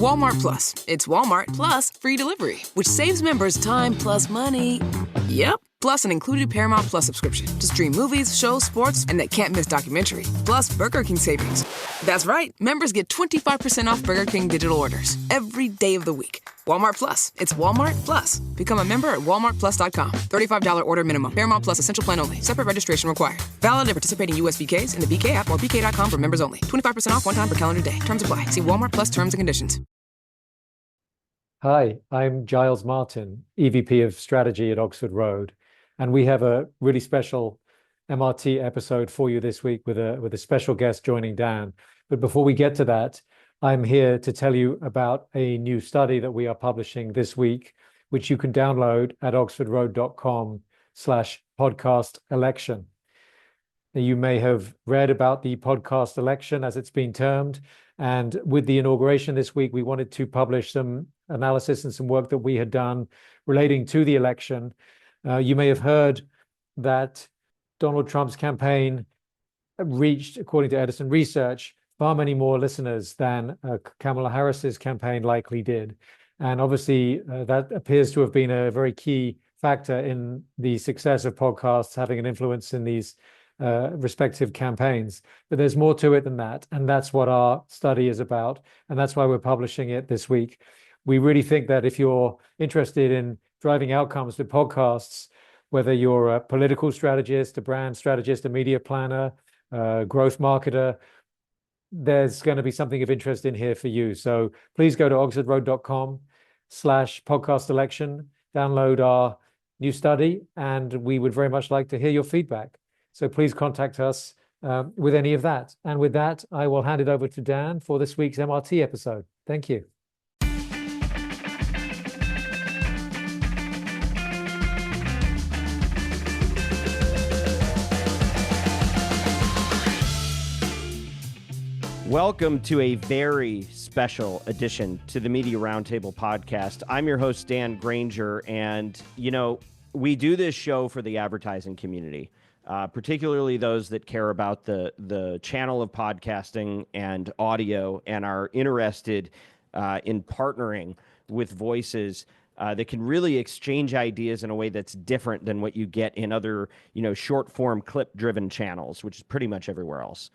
Walmart Plus. It's Walmart plus free delivery, which saves members time plus money. Yep. Plus an included Paramount Plus subscription to stream movies, shows, sports, and that can't miss documentary. Plus Burger King savings. That's right. Members get 25% off Burger King digital orders every day of the week. Walmart Plus. It's Walmart Plus. Become a member at walmartplus.com. $35 order minimum. Paramount Plus Essential Plan only. Separate registration required. Valid at participating US BKs in the BK app or BK.com for members only. 25% off one time per calendar day. Terms apply. See Walmart Plus terms and conditions. Hi, I'm Giles Martin, EVP of Strategy at Oxford Road, and we have a really special MRT episode for you this week with a special guest joining Dan. But before we get to that, I'm here to tell you about a new study that we are publishing this week, which you can download at oxfordroad.com/podcast election. You may have read about the podcast election, as it's been termed. And with the inauguration this week, we wanted to publish some analysis and some work that we had done relating to the election. You may have heard that Donald Trump's campaign reached, according to Edison Research, far many more listeners than Kamala Harris's campaign likely did. And obviously, that appears to have been a very key factor in the success of podcasts having an influence in these respective campaigns. But there's more to it than that. And that's what our study is about. And that's why we're publishing it this week. We really think that if you're interested in driving outcomes with podcasts, whether you're a political strategist, a brand strategist, a media planner, growth marketer, there's going to be something of interest in here for you. So please go to oxfordroad.com/podcast election, download our new study, and we would very much like to hear your feedback. So please contact us with any of that. And with that, I will hand it over to Dan for this week's MRT episode. Thank you. Welcome to a very special edition to the Media Roundtable podcast. I'm your host, Dan Granger, and, we do this show for the advertising community, particularly those that care about the channel of podcasting and audio and are interested in partnering with voices that can really exchange ideas in a way that's different than what you get in other, short-form clip-driven channels, which is pretty much everywhere else.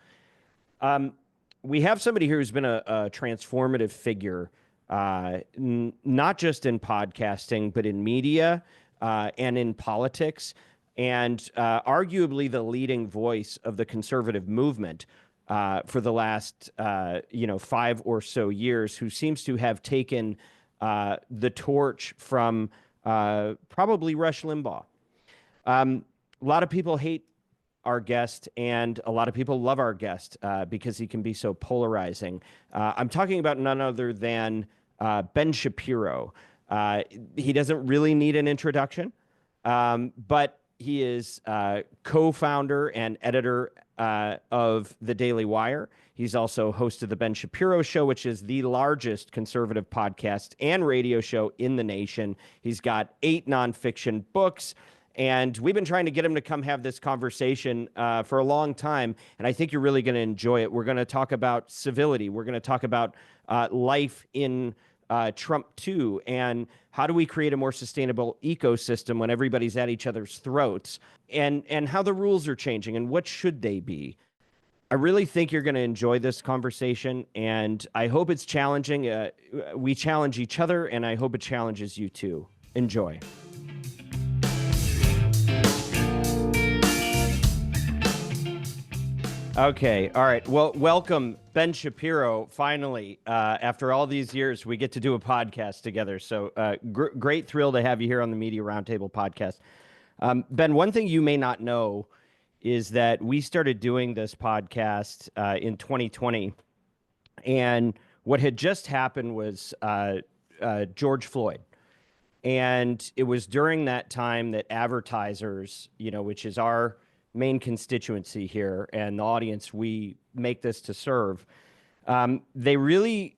We have somebody here who's been a transformative figure, not just in podcasting, but in media and in politics, and arguably the leading voice of the conservative movement for the last, 5 or so years, who seems to have taken the torch from probably Rush Limbaugh. A lot of people hate our guest, and a lot of people love our guest because he can be so polarizing. I'm talking about none other than Ben Shapiro. He doesn't really need an introduction, but he is co-founder and editor of The Daily Wire. He's also host of The Ben Shapiro Show, which is the largest conservative podcast and radio show in the nation. He's got 8 nonfiction books. And we've been trying to get him to come have this conversation for a long time, and I think you're really going to enjoy it. We're going to talk about civility. We're going to talk about life in Trump 2, and how do we create a more sustainable ecosystem when everybody's at each other's throats, and how the rules are changing, and what should they be. I really think you're going to enjoy this conversation, and I hope it's challenging. We challenge each other, and I hope it challenges you too. Enjoy. Okay. All right. Well, welcome, Ben Shapiro. Finally, after all these years, we get to do a podcast together. So great thrill to have you here on the Media Roundtable podcast. Ben, one thing you may not know is that we started doing this podcast in 2020. And what had just happened was George Floyd. And it was during that time that advertisers, which is our main constituency here and the audience we make this to serve, they really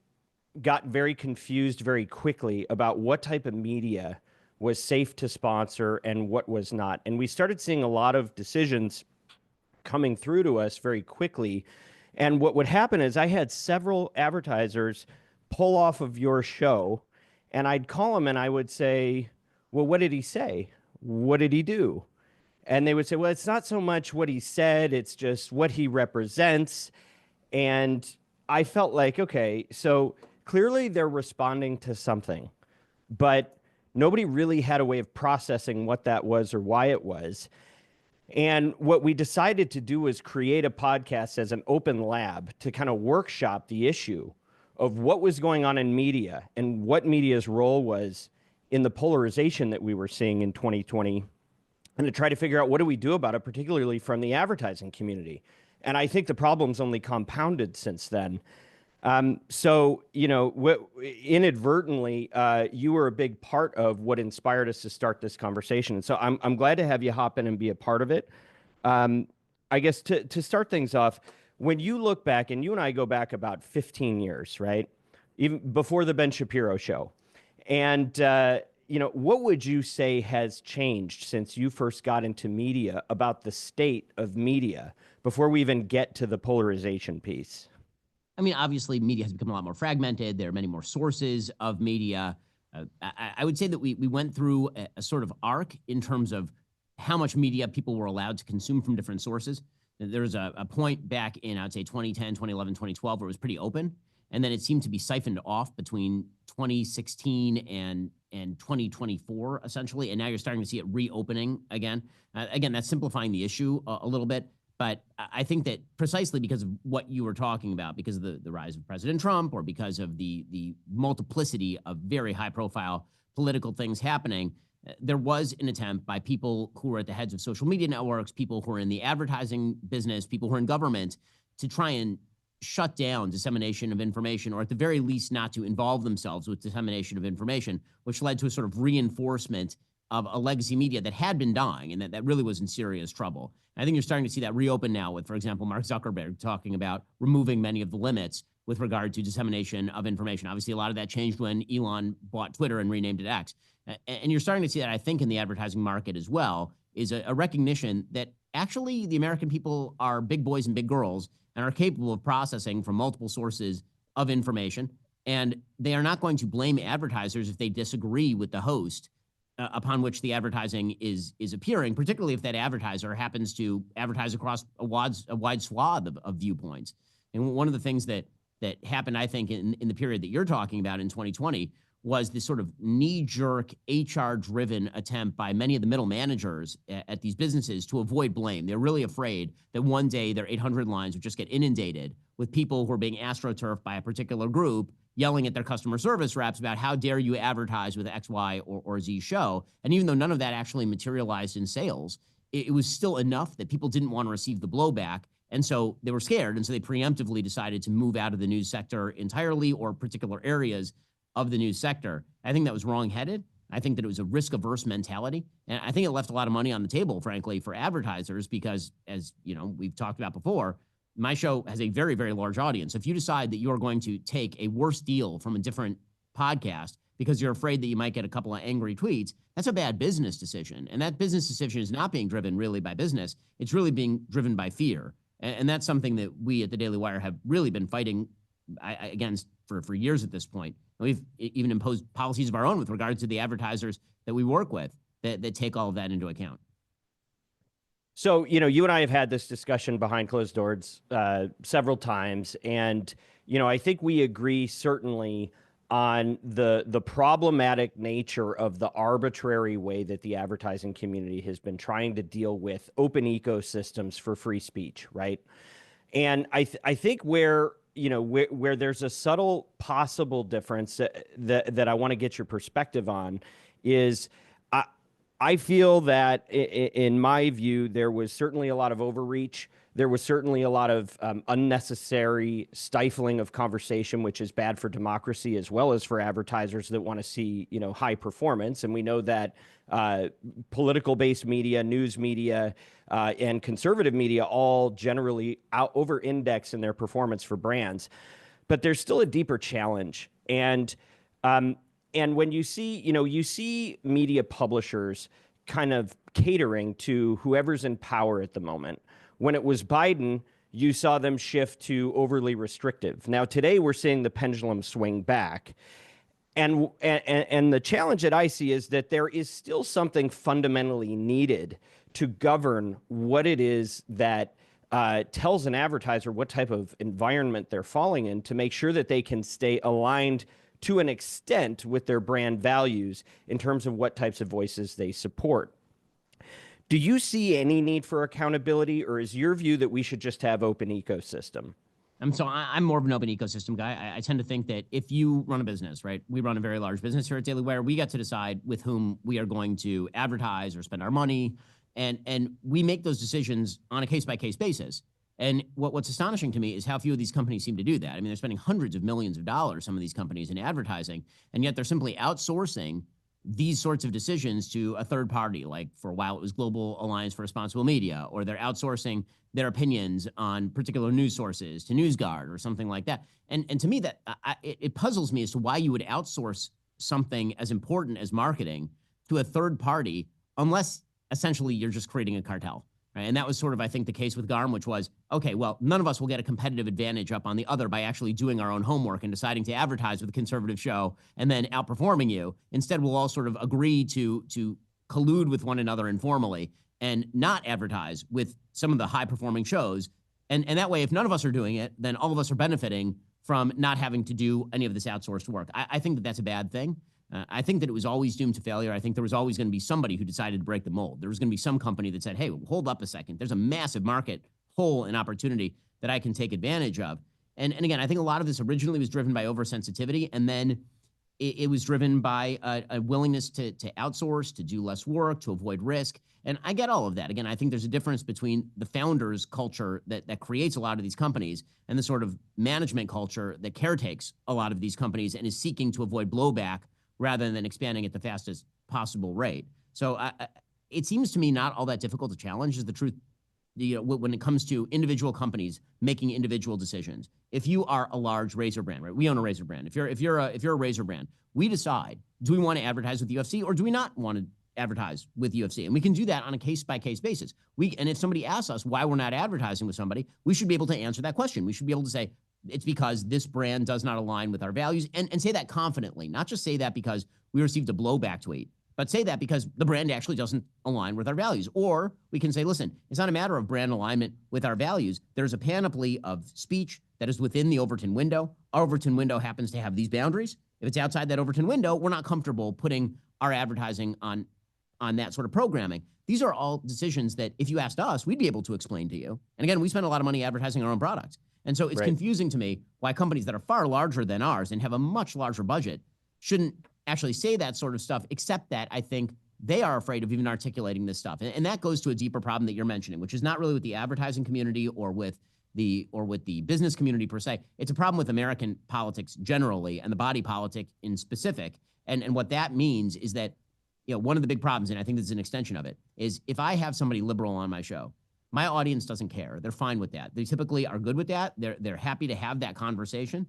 got very confused very quickly about what type of media was safe to sponsor and what was not. And we started seeing a lot of decisions coming through to us very quickly. And what would happen is I had several advertisers pull off of your show, and I'd call them and I would say, well, what did he say? What did he do? And they would say, well, it's not so much what he said, it's just what he represents. And I felt like, okay, so clearly they're responding to something, but nobody really had a way of processing what that was or why it was. And what we decided to do was create a podcast as an open lab to kind of workshop the issue of what was going on in media and what media's role was in the polarization that we were seeing in 2020, and to try to figure out what do we do about it, particularly from the advertising community. And I think the problem's only compounded since then. So, inadvertently, you were a big part of what inspired us to start this conversation. And so I'm glad to have you hop in and be a part of it. I guess to start things off, when you look back, and you and I go back about 15 years, right? Even before the Ben Shapiro show. And, what would you say has changed since you first got into media about the state of media before we even get to the polarization piece? I mean, obviously, media has become a lot more fragmented. There are many more sources of media. I would say that we went through a sort of arc in terms of how much media people were allowed to consume from different sources. There was a point back in, I would say, 2010, 2011, 2012, where it was pretty open. And then it seemed to be siphoned off between 2016 and 2024, essentially. And now you're starting to see it reopening again. Again, that's simplifying the issue a little bit. But I think that precisely because of what you were talking about, because of the rise of President Trump, or because of the multiplicity of very high-profile political things happening, there was an attempt by people who were at the heads of social media networks, people who are in the advertising business, people who are in government, to try and shut down dissemination of information, or at the very least not to involve themselves with dissemination of information, which led to a sort of reinforcement of a legacy media that had been dying and that really was in serious trouble. And I think you're starting to see that reopen now with, for example, Mark Zuckerberg talking about removing many of the limits with regard to dissemination of information. Obviously, a lot of that changed when Elon bought Twitter and renamed it X. And you're starting to see that, I think, in the advertising market as well, is a recognition that actually the American people are big boys and big girls and are capable of processing from multiple sources of information. And they are not going to blame advertisers if they disagree with the host upon which the advertising is appearing, particularly if that advertiser happens to advertise across a wide swath of viewpoints. And one of the things that happened, I think, in the period that you're talking about in 2020 was this sort of knee-jerk, HR-driven attempt by many of the middle managers at these businesses to avoid blame. They're really afraid that one day their 800 lines would just get inundated with people who are being astroturfed by a particular group, yelling at their customer service reps about how dare you advertise with X, Y, or Z show. And even though none of that actually materialized in sales, it was still enough that people didn't want to receive the blowback. And so they were scared. And so they preemptively decided to move out of the news sector entirely, or particular areas of the news sector. I think that was wrong-headed. I think that it was a risk-averse mentality. And I think it left a lot of money on the table, frankly, for advertisers, because, as we've talked about before, my show has a very, very large audience. If you decide that you're going to take a worse deal from a different podcast because you're afraid that you might get a couple of angry tweets, that's a bad business decision. And that business decision is not being driven really by business. It's really being driven by fear. And that's something that we at the Daily Wire have really been fighting against for years at this point. And we've even imposed policies of our own with regard to the advertisers that we work with that take all of that into account. So, you and I have had this discussion behind closed doors several times. And, I think we agree certainly on the problematic nature of the arbitrary way that the advertising community has been trying to deal with open ecosystems for free speech, right? And I think where there's a subtle possible difference that I want to get your perspective on is I feel that in my view, there was certainly a lot of overreach. There was certainly a lot of unnecessary stifling of conversation, which is bad for democracy as well as for advertisers that want to see, high performance. And we know that political-based media, news media, and conservative media all generally over-index in their performance for brands. But there's still a deeper challenge. And when you see media publishers kind of catering to whoever's in power at the moment. When it was Biden, you saw them shift to overly restrictive. Now, today we're seeing the pendulum swing back. And the challenge that I see is that there is still something fundamentally needed to govern what it is that tells an advertiser what type of environment they're falling in, to make sure that they can stay aligned to an extent with their brand values in terms of what types of voices they support. Do you see any need for accountability, or is your view that we should just have open ecosystem? I'm more of an open ecosystem guy. I tend to think that if you run a business, right? We run a very large business here at Daily Wire. We get to decide with whom we are going to advertise or spend our money. And we make those decisions on a case-by-case basis. And what's astonishing to me is how few of these companies seem to do that. I mean, they're spending hundreds of millions of dollars, some of these companies, in advertising, and yet they're simply outsourcing these sorts of decisions to a third party. Like for a while, it was Global Alliance for Responsible Media, or they're outsourcing their opinions on particular news sources to NewsGuard or something like that. And to me, that it puzzles me as to why you would outsource something as important as marketing to a third party, unless essentially you're just creating a cartel. Right? And that was sort of, I think, the case with GARM, which was, okay, well, none of us will get a competitive advantage up on the other by actually doing our own homework and deciding to advertise with a conservative show and then outperforming you. Instead, we'll all sort of agree to collude with one another informally and not advertise with some of the high-performing shows. And that way, if none of us are doing it, then all of us are benefiting from not having to do any of this outsourced work. I think that that's a bad thing. I think that it was always doomed to failure. I think there was always going to be somebody who decided to break the mold. There was going to be some company that said, hey, hold up a second. There's a massive market hole and opportunity that I can take advantage of. And again, I think a lot of this originally was driven by oversensitivity, and then it was driven by a willingness to outsource, to do less work, to avoid risk. And I get all of that. Again, I think there's a difference between the founders' culture that creates a lot of these companies and the sort of management culture that caretakes a lot of these companies and is seeking to avoid blowback rather than expanding at the fastest possible rate. So it seems to me not all that difficult to challenge, is the truth. You know, when it comes to individual companies making individual decisions. If you are a large razor brand, right? We own a razor brand. If you're a razor brand, we decide, do we want to advertise with the UFC or do we not want to advertise with UFC? And we can do that on a case-by-case basis. And if somebody asks us why we're not advertising with somebody, we should be able to answer that question. We should be able to say, it's because this brand does not align with our values, and say that confidently, not just say that because we received a blowback tweet, but say that because the brand actually doesn't align with our values. Or we can say, listen, it's not a matter of brand alignment with our values. There's a panoply of speech that is within the Overton window. Our Overton window happens to have these boundaries. If it's outside that Overton window, we're not comfortable putting our advertising on that sort of programming. These are all decisions that if you asked us, we'd be able to explain to you. And again, we spend a lot of money advertising our own products. And so it's confusing to me why companies that are far larger than ours and have a much larger budget shouldn't actually say that sort of stuff, except that I think they are afraid of even articulating this stuff. And that goes to a deeper problem that you're mentioning, which is not really with the advertising community or with the business community per se. It's a problem with American politics generally and the body politic in specific. And what that means is that, you know, one of the big problems, and I think this is an extension of it, is if I have somebody liberal on my show, my audience doesn't care. They're fine with that. They typically are good with that. They're happy to have that conversation.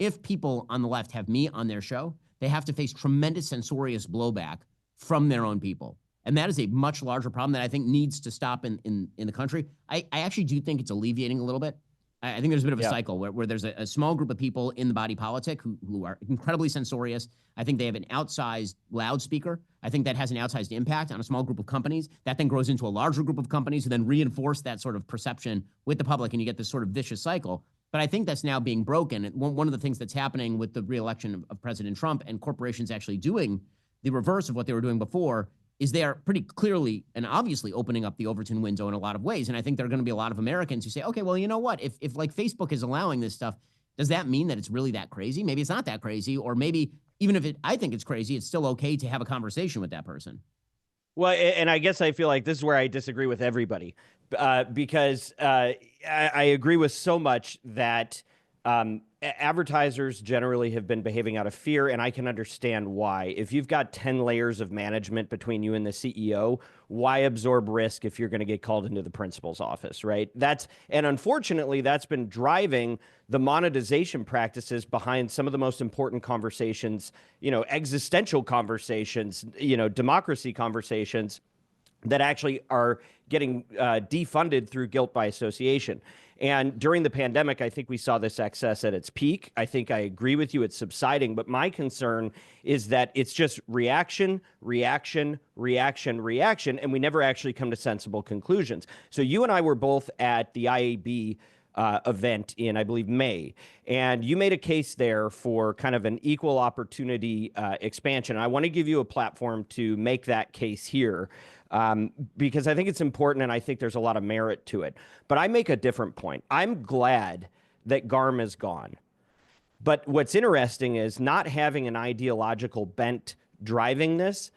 If people on the left have me on their show, they have to face tremendous censorious blowback from their own people. And that is a much larger problem that I think needs to stop in the country. I actually do think it's alleviating a little bit. I think there's a bit of a cycle where there's a small group of people in the body politic who are incredibly censorious. I think they have an outsized loudspeaker. I think that has an outsized impact on a small group of companies. That then grows into a larger group of companies who then reinforce that sort of perception with the public, and you get this sort of vicious cycle. But I think that's now being broken. And one of the things that's happening with the reelection of President Trump and corporations actually doing the reverse of what they were doing before is they are pretty clearly and obviously opening up the Overton window in a lot of ways. And I think there are going to be a lot of Americans who say, okay, well, you know what? If like Facebook is allowing this stuff, does that mean that it's really that crazy? Maybe it's not that crazy. Or maybe even if I think it's crazy, it's still okay to have a conversation with that person. Well, and I guess I feel like this is where I disagree with everybody, because I agree with so much that advertisers generally have been behaving out of fear, and I can understand why. If you've got 10 layers of management between you and the CEO, why absorb risk if you're going to get called into the principal's office, right? And unfortunately, that's been driving the monetization practices behind some of the most important conversations, you know, existential conversations, you know, democracy conversations that actually are getting defunded through guilt by association. And during the pandemic, I think we saw this excess at its peak. I think I agree with you, it's subsiding. But my concern is that it's just reaction, reaction, reaction, reaction, and we never actually come to sensible conclusions. So you and I were both at the IAB event in, I believe, May. And you made a case there for kind of an equal opportunity expansion. I want to give you a platform to make that case here. Because I think it's important and I think there's a lot of merit to it. But I make a different point. I'm glad that GARM is gone. But what's interesting is not having an ideological bent driving this.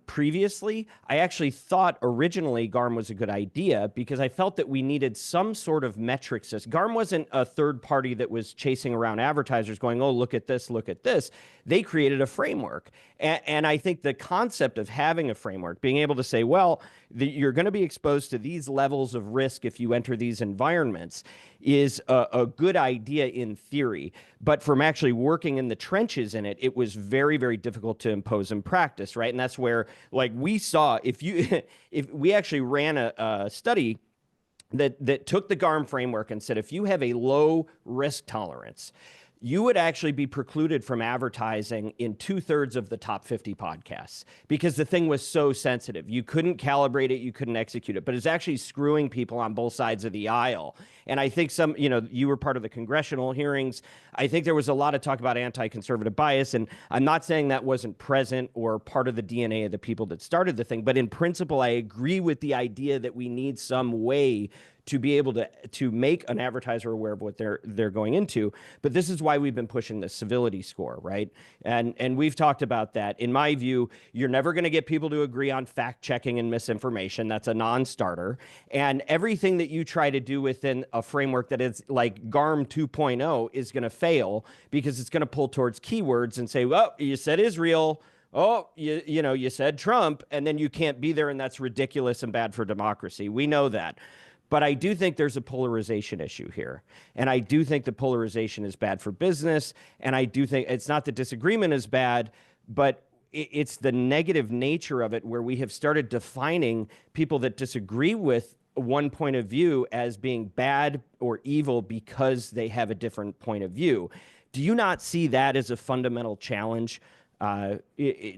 Previously, I actually thought originally GARM was a good idea because I felt that we needed some sort of metric system. GARM wasn't a third party that was chasing around advertisers going, oh, look at this, look at this. They created a framework. And I think the concept of having a framework, being able to say, well, you're going to be exposed to these levels of risk if you enter these environments is a good idea in theory. But from actually working in the trenches in it, it was very, very difficult to impose in practice, right? And that's where, like, we saw, if we actually ran a study that took the GARM framework and said, if you have a low risk tolerance, you would actually be precluded from advertising in 2/3 of the top 50 podcasts because the thing was so sensitive. You couldn't calibrate it, you couldn't execute it, but it's actually screwing people on both sides of the aisle. And I think you were part of the congressional hearings. I think there was a lot of talk about anti-conservative bias, and I'm not saying that wasn't present or part of the DNA of the people that started the thing, but in principle, I agree with the idea that we need some way to be able to make an advertiser aware of what they're going into. But this is why we've been pushing the civility score, right? And we've talked about that. In my view, you're never going to get people to agree on fact checking and misinformation. That's a non-starter. And everything that you try to do within a framework that is like GARM 2.0 is going to fail because it's going to pull towards keywords and say, well, you said Israel. Oh, you said Trump, and then you can't be there, and that's ridiculous and bad for democracy. We know that. But I do think there's a polarization issue here. And I do think the polarization is bad for business. And I do think it's not that disagreement is bad, but it's the negative nature of it where we have started defining people that disagree with one point of view as being bad or evil because they have a different point of view. Do you not see that as a fundamental challenge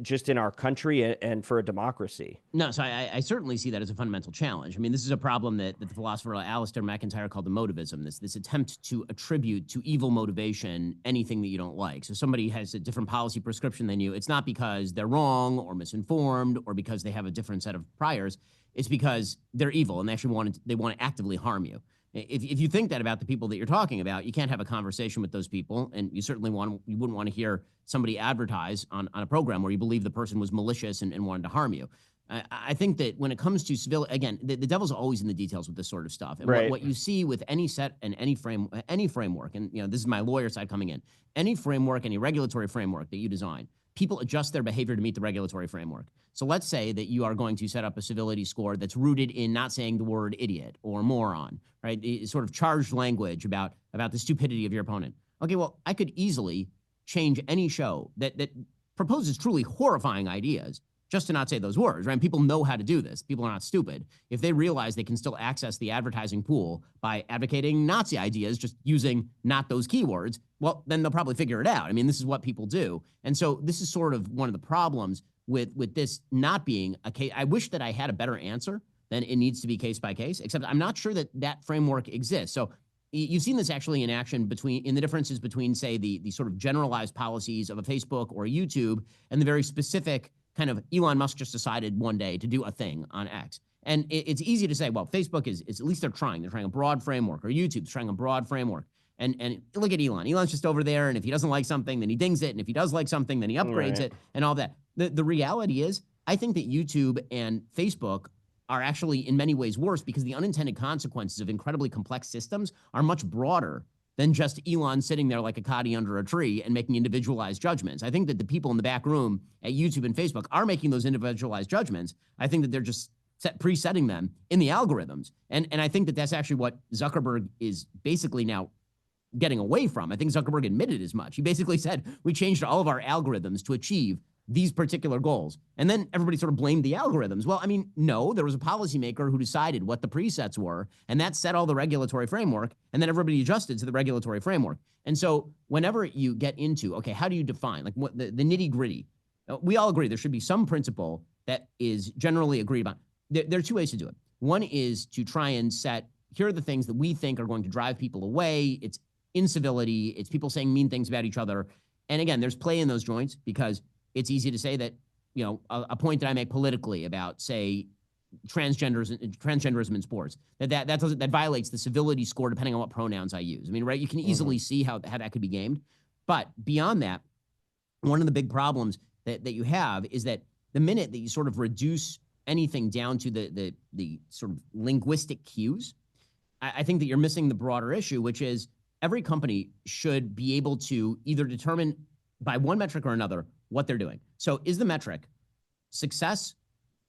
just in our country and for a democracy? No, so I certainly see that as a fundamental challenge. I mean, this is a problem that the philosopher Alistair McIntyre called the motivism, this attempt to attribute to evil motivation anything that you don't like. So somebody has a different policy prescription than you. It's not because they're wrong or misinformed or because they have a different set of priors. It's because they're evil and they actually want to actively harm you. If you think that about the people that you're talking about, you can't have a conversation with those people, and you certainly you wouldn't want to hear somebody advertise on a program where you believe the person was malicious and wanted to harm you. I think that when it comes to civility, again, the devil's always in the details with this sort of stuff. And right. what you see with any set and any framework, and this is my lawyer side coming in, any framework, any regulatory framework that you design, people adjust their behavior to meet the regulatory framework. So let's say that you are going to set up a civility score that's rooted in not saying the word idiot or moron, right? It's sort of charged language about the stupidity of your opponent. Okay, well, I could easily change any show that proposes truly horrifying ideas just to not say those words, right? And people know how to do this. People are not stupid. If they realize they can still access the advertising pool by advocating Nazi ideas, just using not those keywords, well, then they'll probably figure it out. I mean, this is what people do. And so this is sort of one of the problems with this not being a case. I wish that I had a better answer than it needs to be case by case, except I'm not sure that framework exists. So you've seen this actually in action in the differences between, say, the sort of generalized policies of a Facebook or a YouTube and the very specific kind of Elon Musk just decided one day to do a thing on X. And it's easy to say, well, Facebook is at least they're trying a broad framework, or YouTube's trying a broad framework. And look at Elon. Elon's just over there, and if he doesn't like something, then he dings it, and if he does like something, then he upgrades it, and all that. The reality is, I think that YouTube and Facebook are actually in many ways worse because the unintended consequences of incredibly complex systems are much broader than just Elon sitting there like a cotty under a tree and making individualized judgments. I think that the people in the back room at YouTube and Facebook are making those individualized judgments. I think that they're just presetting them in the algorithms. And I think that that's actually what Zuckerberg is basically now getting away from. I think Zuckerberg admitted as much. He basically said, we changed all of our algorithms to achieve these particular goals. And then everybody sort of blamed the algorithms. Well, I mean, no, there was a policymaker who decided what the presets were, and that set all the regulatory framework, and then everybody adjusted to the regulatory framework. And so whenever you get into, okay, how do you define, like what the nitty gritty, we all agree there should be some principle that is generally agreed upon. There are two ways to do it. One is to try and set, here are the things that we think are going to drive people away. It's incivility. It's people saying mean things about each other. And again, there's play in those joints because it's easy to say that, you know, a point that I make politically about, say, transgenderism in sports, that violates the civility score depending on what pronouns I use. I mean, right? You can easily see how that could be gamed. But beyond that, one of the big problems that you have is that the minute that you sort of reduce anything down to the sort of linguistic cues, I think that you're missing the broader issue, which is every company should be able to either determine by one metric or another what they're doing. So is the metric success?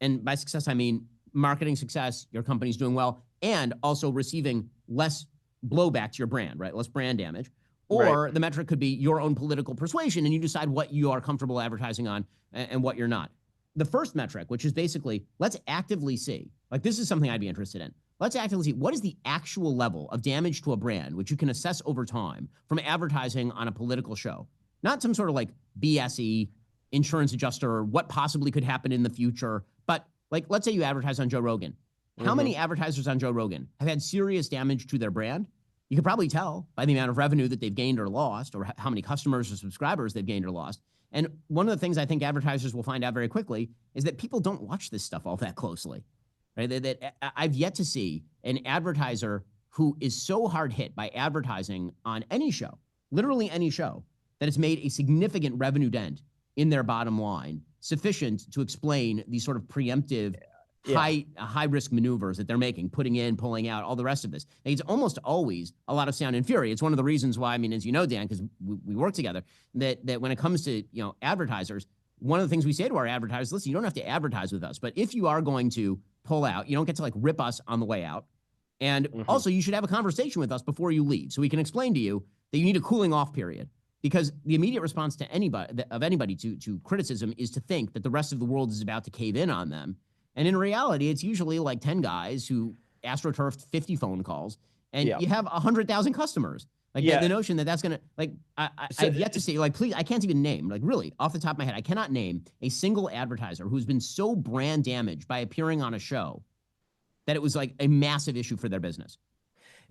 And by success, I mean marketing success, your company's doing well, and also receiving less blowback to your brand, right? Less brand damage. Or the metric could be your own political persuasion, and you decide what you are comfortable advertising on and what you're not. The first metric, which is basically, let's actively see, like this is something I'd be interested in. Let's actively see what is the actual level of damage to a brand, which you can assess over time from advertising on a political show. Not some sort of like BSE insurance adjuster, what possibly could happen in the future. But like, let's say you advertise on Joe Rogan. How many advertisers on Joe Rogan have had serious damage to their brand? You could probably tell by the amount of revenue that they've gained or lost, or how many customers or subscribers they've gained or lost. And one of the things I think advertisers will find out very quickly is that people don't watch this stuff all that closely. Right? That I've yet to see an advertiser who is so hard hit by advertising on any show, literally any show, that it's made a significant revenue dent in their bottom line, sufficient to explain these sort of preemptive high risk maneuvers that they're making, putting in, pulling out, all the rest of this. And it's almost always a lot of sound and fury. It's one of the reasons why, I mean, as you know, Dan, because we work together, that when it comes to, you know, advertisers, one of the things we say to our advertisers, listen, you don't have to advertise with us, but if you are going to pull out, you don't get to like rip us on the way out. And also you should have a conversation with us before you leave, so we can explain to you that you need a cooling off period. Because the immediate response to anybody to criticism is to think that the rest of the world is about to cave in on them. And in reality, it's usually like 10 guys who astroturfed 50 phone calls, and you have 100,000 customers. Like the notion that that's going to, like, I've yet to see, like, please, I can't even name, like, really, off the top of my head, I cannot name a single advertiser who's been so brand damaged by appearing on a show that it was like a massive issue for their business.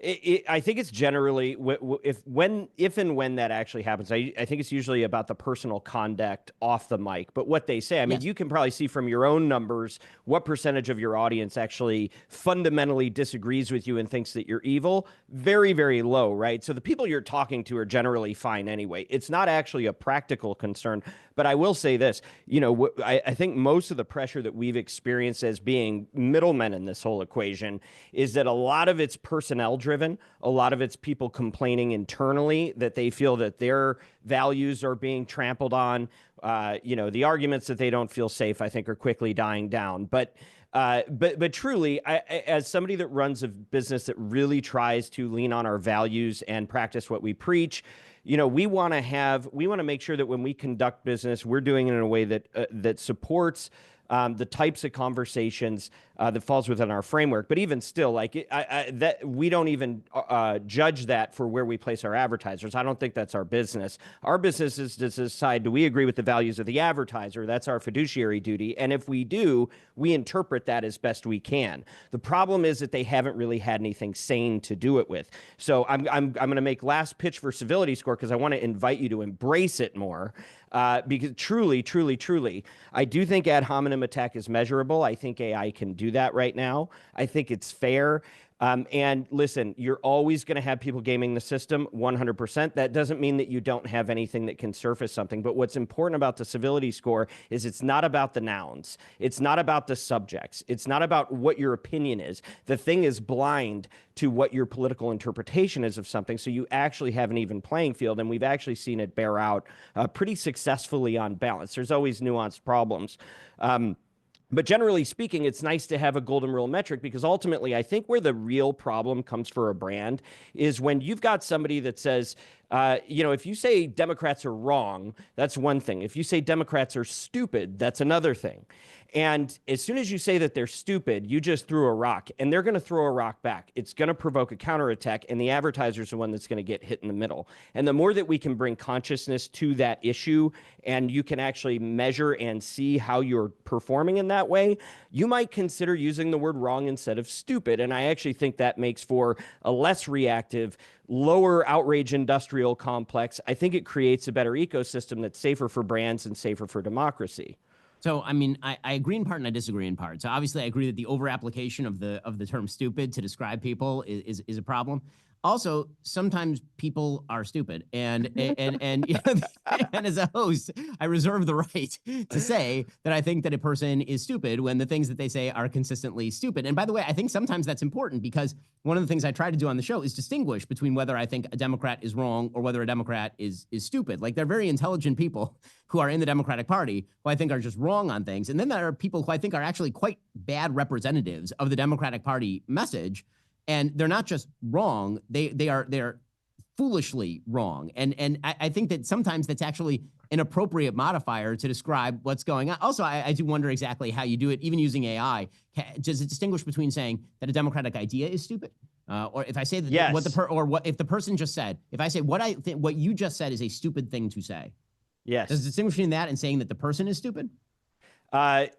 I think it's generally if and when that actually happens, I think it's usually about the personal conduct off the mic. But what they say, I mean, you can probably see from your own numbers what percentage of your audience actually fundamentally disagrees with you and thinks that you're evil. Very, very low, right? So the people you're talking to are generally fine anyway. It's not actually a practical concern. But I will say this, you know, I think most of the pressure that we've experienced as being middlemen in this whole equation is that a lot of it's personnel driven. A lot of it's people complaining internally that they feel that their values are being trampled on. You know, the arguments that they don't feel safe, I think, are quickly dying down. But truly, as somebody that runs a business that really tries to lean on our values and practice what we preach, you know, we want to make sure that when we conduct business, we're doing it in a way that supports the types of conversations that falls within our framework. But even still, like that, we don't even judge that for where we place our advertisers. I don't think that's our business. Our business is to decide, do we agree with the values of the advertiser? That's our fiduciary duty. And if we do, we interpret that as best we can. The problem is that they haven't really had anything sane to do it with. So I'm going to make last pitch for Civility Score because I want to invite you to embrace it more. Because truly, I do think ad hominem attack is measurable. I think AI can do that right now. I think it's fair. And listen, you're always going to have people gaming the system 100%. That doesn't mean that you don't have anything that can surface something. But what's important about the Civility Score is it's not about the nouns. It's not about the subjects. It's not about what your opinion is. The thing is blind to what your political interpretation is of something. So you actually have an even playing field. And we've actually seen it bear out pretty successfully on balance. There's always nuanced problems. But generally speaking, it's nice to have a golden rule metric because ultimately I think where the real problem comes for a brand is when you've got somebody that says, If you say Democrats are wrong, that's one thing. If you say Democrats are stupid, that's another thing. And as soon as you say that they're stupid, you just threw a rock, and they're going to throw a rock back. It's going to provoke a counterattack, and the advertiser's the one that's going to get hit in the middle. And the more that we can bring consciousness to that issue, and you can actually measure and see how you're performing in that way, you might consider using the word wrong instead of stupid. And I actually think that makes for a less reactive, lower outrage industrial complex. I think it creates a better ecosystem that's safer for brands and safer for democracy. So, I mean, I agree in part and I disagree in part. So obviously I agree that the over-application of the term stupid to describe people is a problem. Also, sometimes people are stupid, and and as a host, I reserve the right to say that I think that a person is stupid when the things that they say are consistently stupid. And by the way, I think sometimes that's important because one of the things I try to do on the show is distinguish between whether I think a Democrat is wrong or whether a Democrat is stupid. Like, they're very intelligent people who are in the Democratic Party who I think are just wrong on things, and then there are people who I think are actually quite bad representatives of the Democratic Party message. And they're not just wrong; they're foolishly wrong. And I think that sometimes that's actually an appropriate modifier to describe what's going on. Also, I do wonder exactly how you do it, even using AI. Does it distinguish between saying that a democratic idea is stupid, or if I say that yes. what if the person just said, if I say what you just said is a stupid thing to say? Yes. Does it distinguish between that and saying that the person is stupid?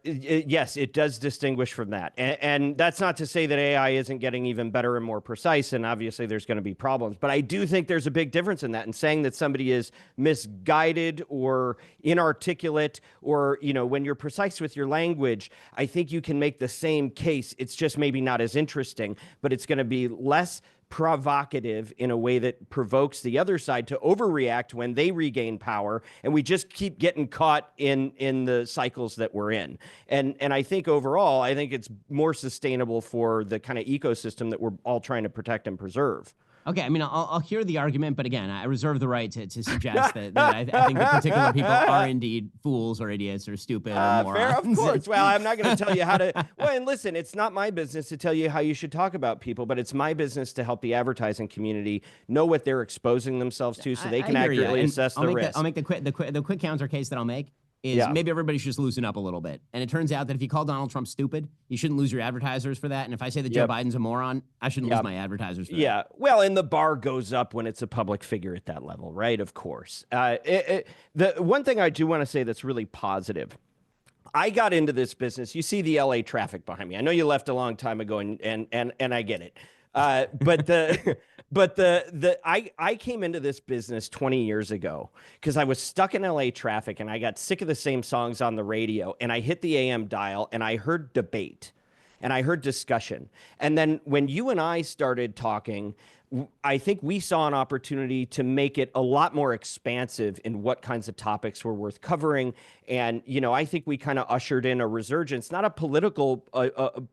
Yes, it does distinguish from that. And that's not to say that AI isn't getting even better and more precise, and obviously there's going to be problems. But I do think there's a big difference in that, and saying that somebody is misguided or inarticulate, or, when you're precise with your language, I think you can make the same case. It's just maybe not as interesting, but it's going to be less provocative in a way that provokes the other side to overreact when they regain power, and we just keep getting caught in the cycles that we're in. And I think overall, I think it's more sustainable for the kind of ecosystem that we're all trying to protect and preserve. Okay, I mean, I'll hear the argument, but again, I reserve the right to suggest that I think that particular people are indeed fools or idiots or stupid or morons. Fair, of course. Well, I'm not going to tell you how to. Well, and listen, it's not my business to tell you how you should talk about people, but it's my business to help the advertising community know what they're exposing themselves to, so they can accurately assess the risk. I'll make the quick counter case that I'll make is maybe everybody should just loosen up a little bit. And it turns out that if you call Donald Trump stupid, you shouldn't lose your advertisers for that. And if I say that Joe Biden's a moron, I shouldn't lose my advertisers for that. Yeah, well, and the bar goes up when it's a public figure at that level, right? Of course. The one thing I do want to say that's really positive, I got into this business. You see the LA traffic behind me. I know you left a long time ago, and I get it. But I came into this business 20 years ago because I was stuck in LA traffic and I got sick of the same songs on the radio, and I hit the AM dial and I heard debate and I heard discussion. And then when you and I started talking, I think we saw an opportunity to make it a lot more expansive in what kinds of topics were worth covering. And, I think we kind of ushered in a resurgence, not a political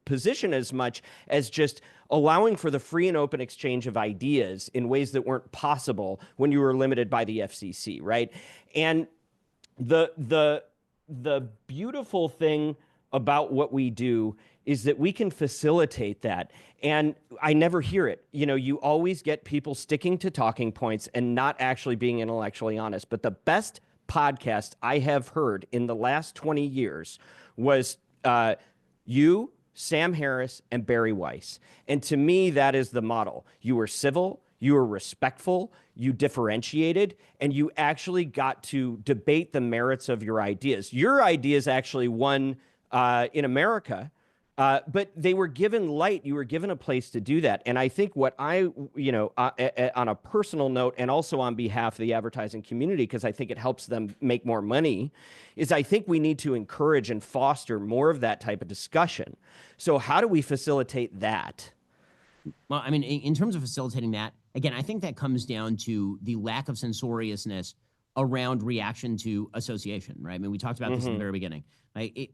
position as much as just allowing for the free and open exchange of ideas in ways that weren't possible when you were limited by the FCC, right? And the beautiful thing about what we do is that we can facilitate that. And I never hear it. You always get people sticking to talking points and not actually being intellectually honest. But the best podcast I have heard in the last 20 years was you, Sam Harris, and Barry Weiss. And to me, that is the model. You were civil, you were respectful, you differentiated, and you actually got to debate the merits of your ideas. Your ideas actually won in America, but they were given light. You were given a place to do that. And I think what on a personal note, and also on behalf of the advertising community, because I think it helps them make more money, is I think we need to encourage and foster more of that type of discussion. So how do we facilitate that? Well, I mean, in terms of facilitating that, again, I think that comes down to the lack of censoriousness around reaction to association, right? I mean, we talked about this in the very beginning.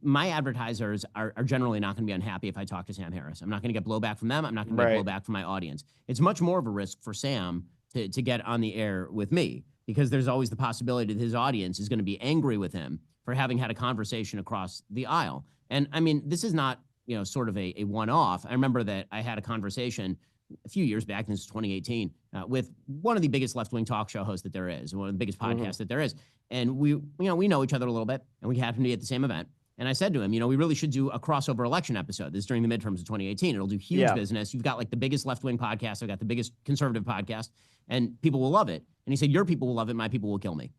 My advertisers are generally not going to be unhappy if I talk to Sam Harris. I'm not going to get blowback from them. I'm not going to get blowback from my audience. It's much more of a risk for Sam to get on the air with me, because there's always the possibility that his audience is going to be angry with him for having had a conversation across the aisle. And I mean, this is not, sort of a one-off. I remember that I had a conversation a few years back, this is 2018, with one of the biggest left-wing talk show hosts that there is, one of the biggest podcasts that there is. And we know each other a little bit, and we happen to be at the same event. And I said to him, we really should do a crossover election episode. This is during the midterms of 2018. It'll do huge business. You've got like the biggest left-wing podcast. I've got the biggest conservative podcast, and people will love it. And he said, your people will love it. My people will kill me.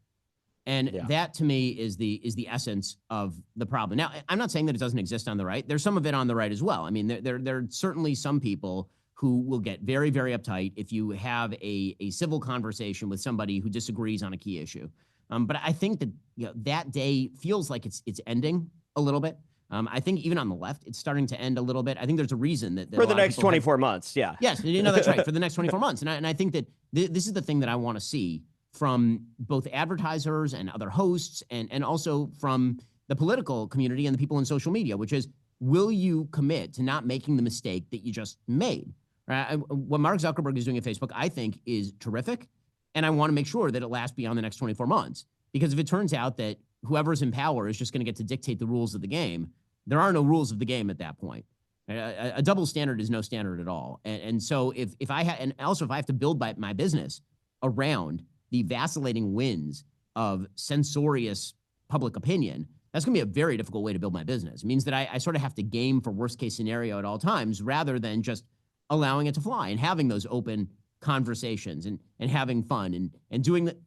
And that to me is the essence of the problem. Now, I'm not saying that it doesn't exist on the right. There's some of it on the right as well. I mean, there are certainly some people who will get very, very uptight if you have a civil conversation with somebody who disagrees on a key issue. But I think that that day feels like it's ending a little bit. I think even on the left, it's starting to end a little bit. I think there's a reason that for the next 24 months. Yeah. Yes, that's right. For the next 24 months. And I think that this is the thing that I want to see from both advertisers and other hosts and also from the political community and the people in social media, which is, will you commit to not making the mistake that you just made? Right? What Mark Zuckerberg is doing at Facebook, I think, is terrific. And I want to make sure that it lasts beyond the next 24 months. Because if it turns out that whoever's in power is just going to get to dictate the rules of the game, there are no rules of the game at that point. A double standard is no standard at all. And so if I have to build my business around the vacillating winds of censorious public opinion, that's going to be a very difficult way to build my business. It means that I sort of have to game for worst case scenario at all times rather than just allowing it to fly and having those open conversations and having fun and doing that.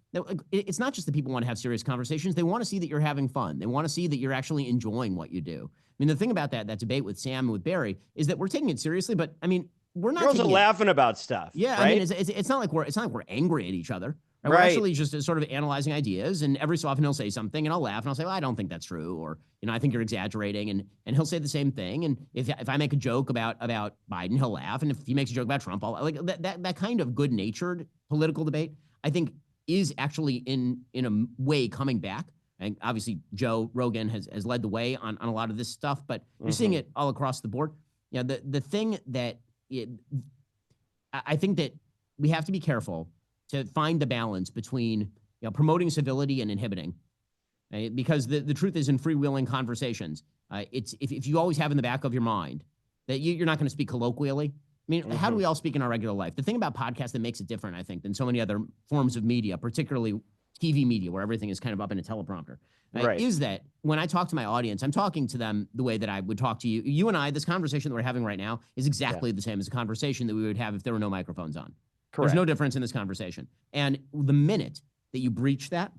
It's not just that people want to have serious conversations. They want to see that you're having fun. They want to see that you're actually enjoying what you do. I mean, the thing about that debate with Sam and with Barry is that we're taking it seriously, but I mean, we're not. We're also laughing about stuff. Yeah, right? I mean, it's not like we're angry at each other. Right? We're actually just sort of analyzing ideas, and every so often he'll say something, and I'll laugh, and I'll say, well, I don't think that's true, or I think you're exaggerating, and he'll say the same thing. And if I make a joke about Biden, he'll laugh, and if he makes a joke about Trump, I'll like that kind of good-natured political debate, I think, is actually in a way coming back. And obviously, Joe Rogan has led the way on a lot of this stuff, but you're seeing it all across the board. The thing that I think that we have to be careful to find the balance between promoting civility and inhibiting, right? Because the truth is, in freewheeling conversations, it's if you always have in the back of your mind that you're not going to speak colloquially. I mean, how do we all speak in our regular life? The thing about podcasts that makes it different, I think, than so many other forms of media, particularly TV media, where everything is kind of up in a teleprompter, right? Is that when I talk to my audience, I'm talking to them the way that I would talk to you. You and I, this conversation that we're having right now is exactly the same as a conversation that we would have if there were no microphones on. Correct. There's no difference in this conversation. And the minute that you breach that,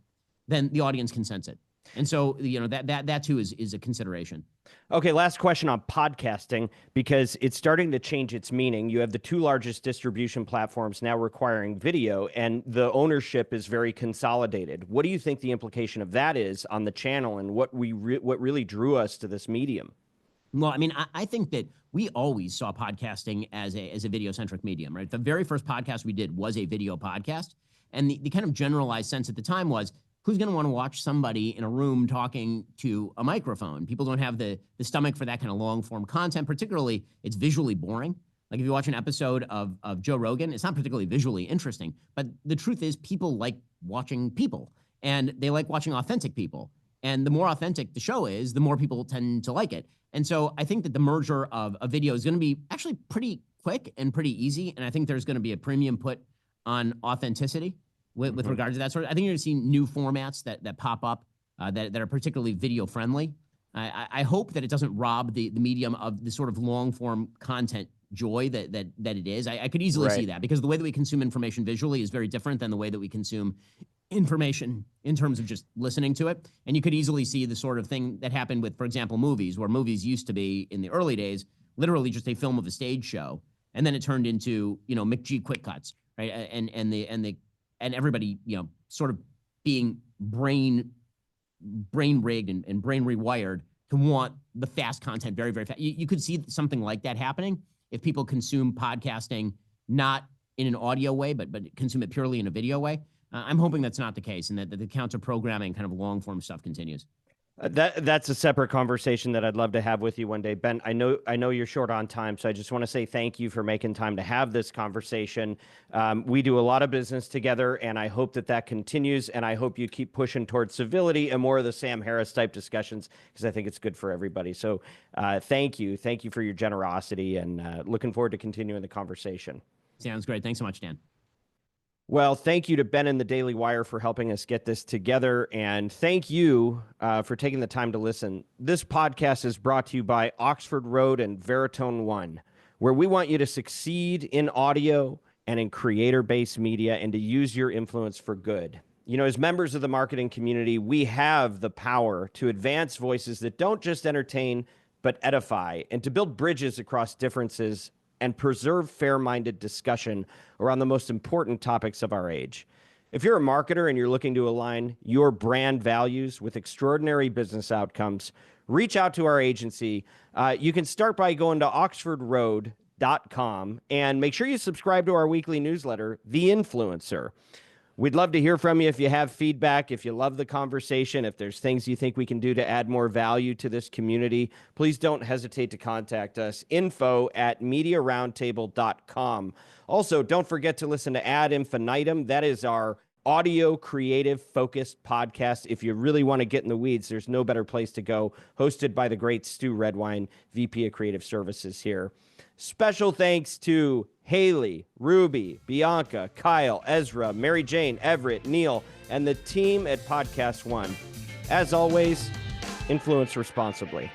then the audience can sense it. And so, that too is a consideration. Okay, last question on podcasting, because it's starting to change its meaning. You have the two largest distribution platforms now requiring video, and the ownership is very consolidated. What do you think the implication of that is on the channel and what really drew us to this medium? Well, I mean, I think that we always saw podcasting as a video-centric medium, right? The very first podcast we did was a video podcast. And the kind of generalized sense at the time was, who's going to want to watch somebody in a room talking to a microphone? People don't have the stomach for that kind of long-form content. Particularly, it's visually boring. Like if you watch an episode of Joe Rogan, it's not particularly visually interesting. But the truth is, people like watching people. And they like watching authentic people. And the more authentic the show is, the more people tend to like it. And so I think that the merger of a video is going to be actually pretty quick and pretty easy. And I think there's going to be a premium put on authenticity with regard to that sort of. I think you're going to see new formats that pop up that are particularly video friendly. I hope that it doesn't rob the medium of the sort of long form content joy that it is. I could easily see that, because the way that we consume information visually is very different than the way that we consume information in terms of just listening to it. And you could easily see the sort of thing that happened with, for example, movies, where movies used to be in the early days literally just a film of a stage show, and then it turned into McG quick cuts, right? And everybody sort of being brain rigged and brain rewired to want the fast content very, very fast. You could see something like that happening if people consume podcasting not in an audio way, but consume it purely in a video way. I'm hoping that's not the case, and that the counter programming kind of long form stuff continues. That's a separate conversation that I'd love to have with you one day. Ben, I know you're short on time, so I just want to say thank you for making time to have this conversation. We do a lot of business together, and I hope that continues, and I hope you keep pushing towards civility and more of the Sam Harris type discussions, because I think it's good for everybody. So thank you for your generosity, and looking forward to continuing the conversation. Sounds great. Thanks so much, Dan. Well, thank you to Ben and the Daily Wire for helping us get this together. And thank you for taking the time to listen. This podcast is brought to you by Oxford Road and Veritone One, where we want you to succeed in audio and in creator-based media and to use your influence for good. You know, as members of the marketing community, we have the power to advance voices that don't just entertain, but edify, and to build bridges across differences and preserve fair-minded discussion around the most important topics of our age. If you're a marketer and you're looking to align your brand values with extraordinary business outcomes, reach out to our agency. You can start by going to oxfordroad.com and make sure you subscribe to our weekly newsletter, The Influencer. We'd love to hear from you if you have feedback, if you love the conversation, if there's things you think we can do to add more value to this community. Please don't hesitate to contact us, info@mediaroundtable.com. Also, don't forget to listen to Ad Infinitum. That is our audio creative focused podcast. If you really want to get in the weeds, there's no better place to go. Hosted by the great Stu Redwine, VP of Creative Services here. Special thanks to Haley, Ruby, Bianca, Kyle, Ezra, Mary Jane, Everett, Neil, and the team at Podcast One. As always, influence responsibly.